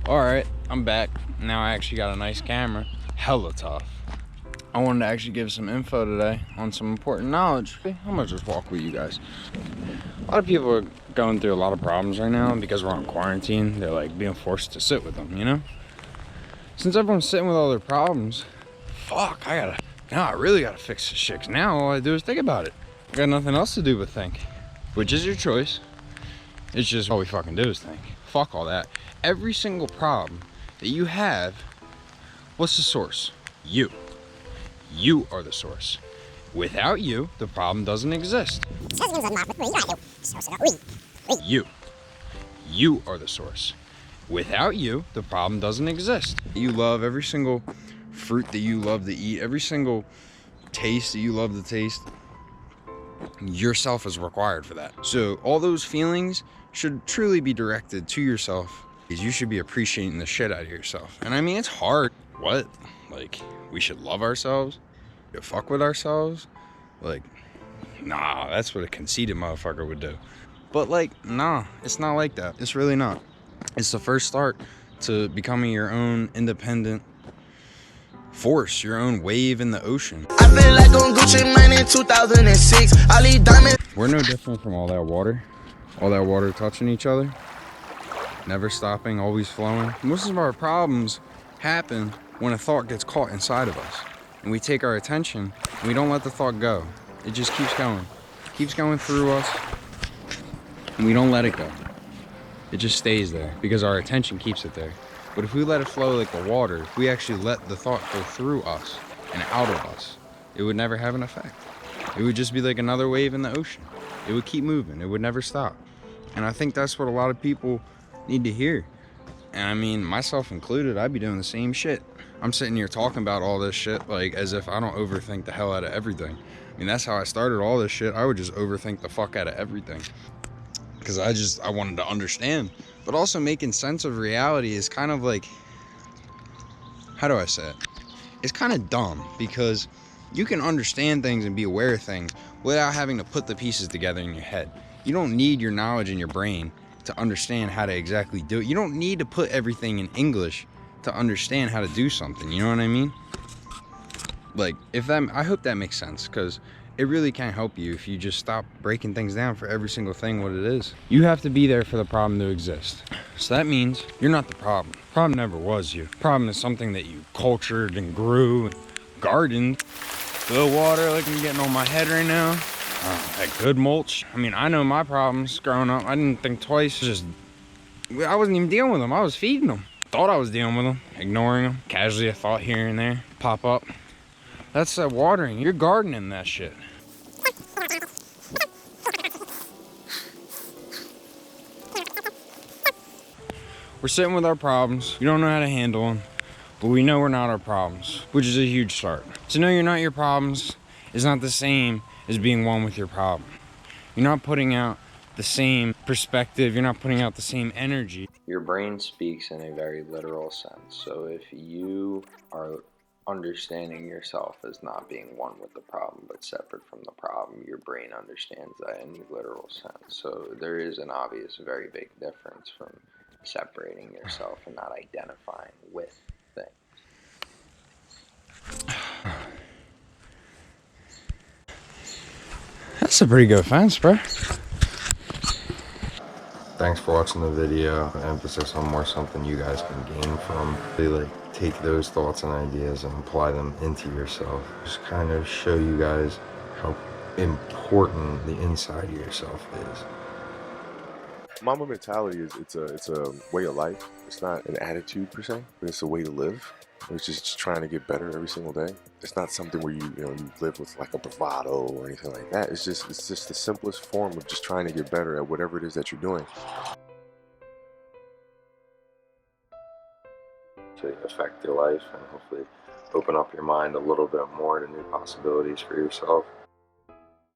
Alright, I'm back. Now I actually got a nice camera. Hella tough. I wanted to actually give some info today on some important knowledge. I'm gonna just walk with you guys. A lot of people are going through a lot of problems right now because we're on quarantine. They're like being forced to sit with them, you know? Since everyone's sitting with all their problems, fuck, now I really gotta fix this shit. 'Cause now all I do is think about it. I got nothing else to do but think, which is your choice. It's just all we fucking do is think. Fuck all that. Every single problem that you have, what's the source? You. You are the source. Without you, the problem doesn't exist. You. You are the source. Without you, the problem doesn't exist. You love every single fruit that you love to eat, every single taste that you love to taste. Yourself is required for that. So all those feelings should truly be directed to yourself, because you should be appreciating the shit out of yourself. And I mean, it's hard. What? Like, we should love ourselves? To fuck with ourselves? Like, nah, that's what a conceited motherfucker would do. But like, nah, it's not like that. It's really not. It's the first start to becoming your own independent force, your own wave in the ocean. I feel like on Gucci Mane in 2006. I leave diamonds. We're no different from all that water touching each other, never stopping, always flowing. Most of our problems happen when a thought gets caught inside of us, and we take our attention and we don't let the thought go. It just keeps going through us, and we don't let it go. It just stays there because our attention keeps it there. But if we let it flow like the water, if we actually let the thought go through us and out of us, it would never have an effect. It would just be like another wave in the ocean. It would keep moving. It would never stop. And I think that's what a lot of people need to hear. And I mean, myself included, I'd be doing the same shit. I'm sitting here talking about all this shit like as if I don't overthink the hell out of everything. I mean, that's how I started all this shit. I would just overthink the fuck out of everything, because I wanted to understand. But also making sense of reality is kind of like, how do I say it? It's kind of dumb, because you can understand things and be aware of things without having to put the pieces together in your head. You don't need your knowledge in your brain to understand how to exactly do it. You don't need to put everything in English to understand how to do something, you know what I mean? Like, I hope that makes sense, because it really can't help you if you just stop breaking things down for every single thing what it is. You have to be there for the problem to exist. So that means you're not the problem. The problem never was you. The problem is something that you cultured and grew and gardened. The water, like I'm getting on my head right now. That good mulch. I mean, I know my problems growing up. I didn't think twice. I wasn't even dealing with them. I was feeding them. Thought I was dealing with them, ignoring them. Casually a thought here and there pop up. That's watering. You're gardening that shit. We're sitting with our problems. We don't know how to handle them, but we know we're not our problems, which is a huge start. To know you're not your problems is not the same as being one with your problem. You're not putting out the same perspective. You're not putting out the same energy. Your brain speaks in a very literal sense. So if you are understanding yourself as not being one with the problem but separate from the problem, your brain understands that in a literal sense. So there is an obvious, very big difference from separating yourself and not identifying with things. That's a pretty good fence, bro. Thanks for watching the video. Emphasis on more something you guys can gain from. Really, like, take those thoughts and ideas and apply them into yourself. Just kind of show you guys how important the inside of yourself is. Mama mentality is it's a way of life. It's not an attitude per se, but it's a way to live. It's just trying to get better every single day. It's not something where you live with like a bravado or anything like that. It's just the simplest form of just trying to get better at whatever it is that you're doing. To affect your life and hopefully open up your mind a little bit more to new possibilities for yourself.